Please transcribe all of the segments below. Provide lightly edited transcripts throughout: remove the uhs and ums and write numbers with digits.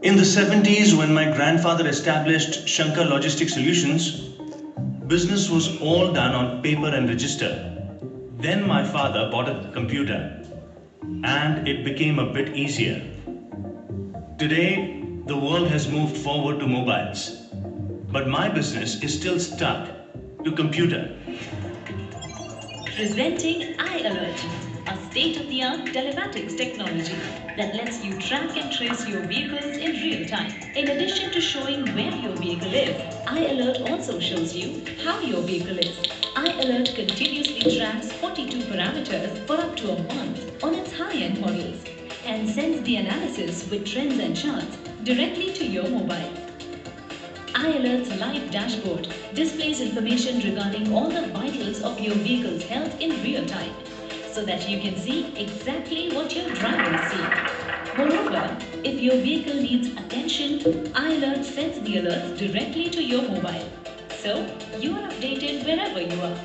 In the 70s, when my grandfather established Shankar Logistic Solutions, business was all done on paper and register. Then my father bought a computer and it became a bit easier. Today, the world has moved forward to mobiles, but my business is still stuck to computer. Presenting iAlert, a state-of-the-art telematics technology that lets you track and trace your vehicles in real time. In addition to showing where your vehicle is, iAlert also shows you how your vehicle is. iAlert continuously tracks 42 parameters for up to a month on its high-end models and sends the analysis with trends and charts directly to your mobile. iAlert's live dashboard displays information regarding all the vitals of your vehicle's health in real time, so that you can see exactly what your driver is seeing. Moreover, if your vehicle needs attention, iAlert sends the alerts directly to your mobile, so you are updated wherever you are.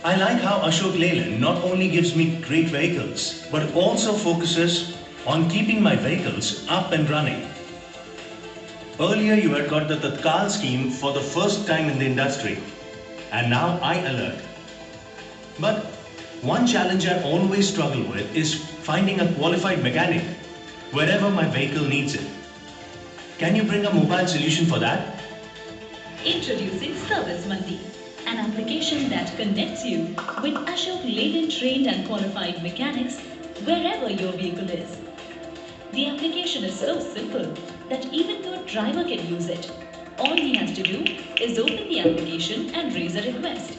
I like how ASHOK LEYLAND not only gives me great vehicles, but also focuses on keeping my vehicles up and running. Earlier you had got the Tatkal scheme for the first time in the industry, and now iAlert. But one challenge I always struggle with is finding a qualified mechanic wherever my vehicle needs it. Can you bring a mobile solution for that? Introducing Service Mandi, an application that connects you with ASHOK LEYLAND trained and qualified mechanics wherever your vehicle is. The application is so simple that even your driver can use it. All he has to do is open the application and raise a request.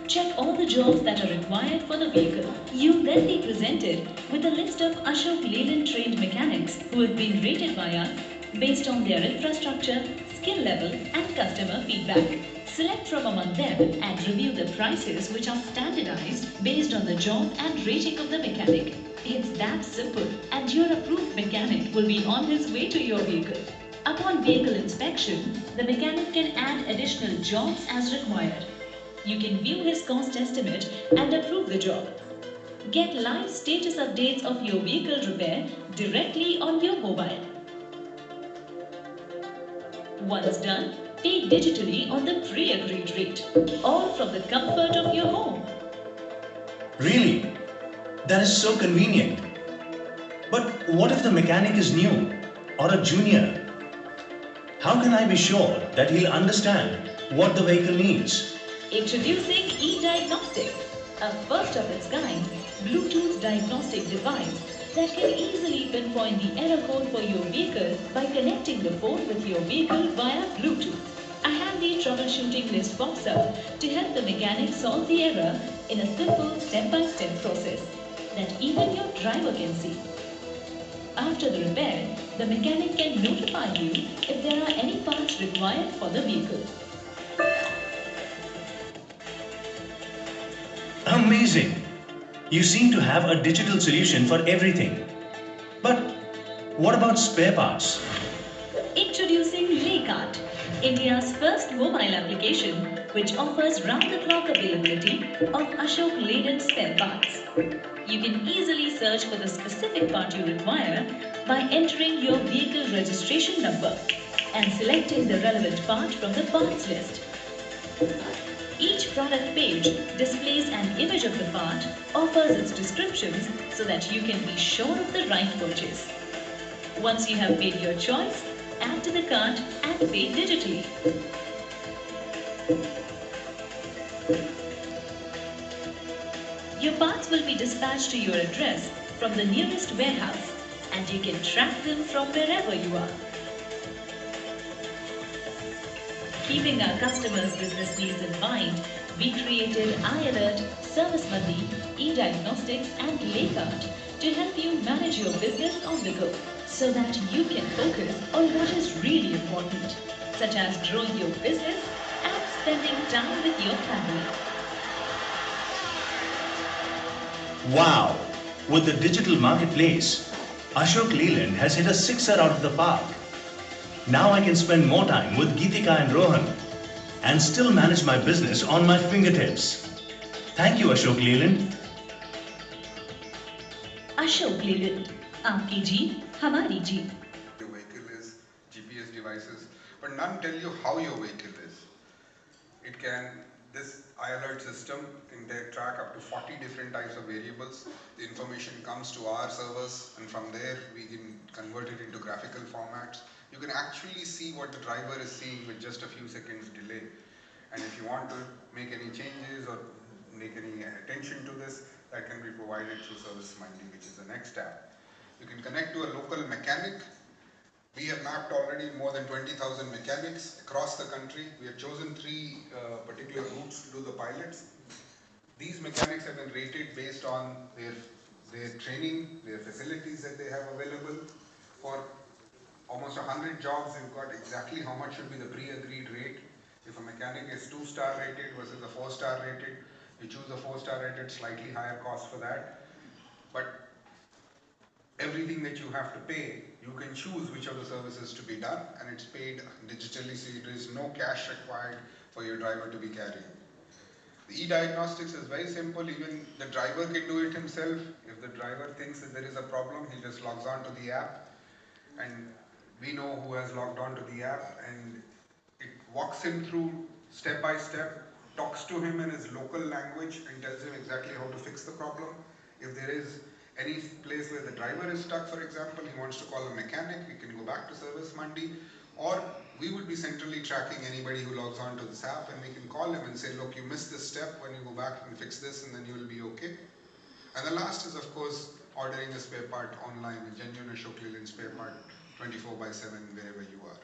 Check all the jobs that are required for the vehicle. You'll then be presented with a list of ASHOK LEYLAND trained mechanics who have been rated by us based on their infrastructure, skill level and customer feedback. Select from among them and review the prices which are standardized based on the job and rating of the mechanic. It's that simple, and your approved mechanic will be on his way to your vehicle. Upon vehicle inspection, the mechanic can add additional jobs as required. You can view his cost estimate and approve the job. Get live status updates of your vehicle repair directly on your mobile. Once done, pay digitally on the pre-agreed rate, all from the comfort of your home. Really? That is so convenient. But what if the mechanic is new or a junior? How can I be sure that he'll understand what the vehicle needs? Introducing eDiagnostics, a first of its kind Bluetooth diagnostic device that can easily pinpoint the error code for your vehicle by connecting the phone with your vehicle via Bluetooth. A handy troubleshooting list pops up to help the mechanic solve the error in a simple step-by-step process that even your driver can see. After the repair, the mechanic can notify you if there are any parts required for the vehicle. Amazing! You seem to have a digital solution for everything. But what about spare parts? Introducing LEYLAND, India's first mobile application which offers round-the-clock availability of ASHOK LEYLAND spare parts. You can easily search for the specific part you require by entering your vehicle registration number and selecting the relevant part from the parts list. Each product page displays an image of the part, offers its descriptions so that you can be sure of the right purchase. Once you have made your choice, add to the cart and pay digitally. Your parts will be dispatched to your address from the nearest warehouse, and you can track them from wherever you are. Keeping our customers' business needs in mind, we created iAlert, Service Mandi, eDiagnostics and LEYLAND to help you manage your business on the go, so that you can focus on what is really important, such as growing your business and spending time with your family. Wow! With the digital marketplace, ASHOK LEYLAND has hit a sixer out of the park. Now I can spend more time with Geetika and Rohan and still manage my business on my fingertips. Thank you, ASHOK LEYLAND. Ashok Leyland, आपकी जीत हमारी जीत। Your vehicle is, GPS devices, but none tell you how your vehicle is. It can, this iAlert system can track up to 40 different types of variables. The information comes to our servers, and from there we can convert it into graphical formats. You can actually see what the driver is seeing with just a few seconds delay. And if you want to make any changes or make any attention to this, that can be provided through Service Mindy, which is the next tab. You can connect to a local mechanic. We have mapped already more than 20,000 mechanics across the country. We have chosen three particular routes to do the pilots. These mechanics have been rated based on their training, their facilities that they have available. For almost 100 jobs, we've got exactly how much should be the pre-agreed rate. If a mechanic is 2-star rated versus a 4-star rated, you choose a 4-star rated, slightly higher cost for that. But everything that you have to pay, you can choose which of the services to be done, and it's paid digitally, so there is no cash required for your driver to be carrying. The e-diagnostics is very simple. Even the driver can do it himself. If the driver thinks that there is a problem, he just logs on to the app, and we know who has logged on to the app, and it walks him through step by step, talks to him in his local language and tells him exactly how to fix the problem. If there is any place where the driver is stuck, for example, he wants to call a mechanic, we can go back to Service Mindy, or we would be centrally tracking anybody who logs on to this app, and we can call him and say, look, you missed this step, when you go back and fix this, and then you will be okay. And the last is, of course, ordering a spare part online, a genuine ASHOK LEYLAND spare part 24/7 wherever you are.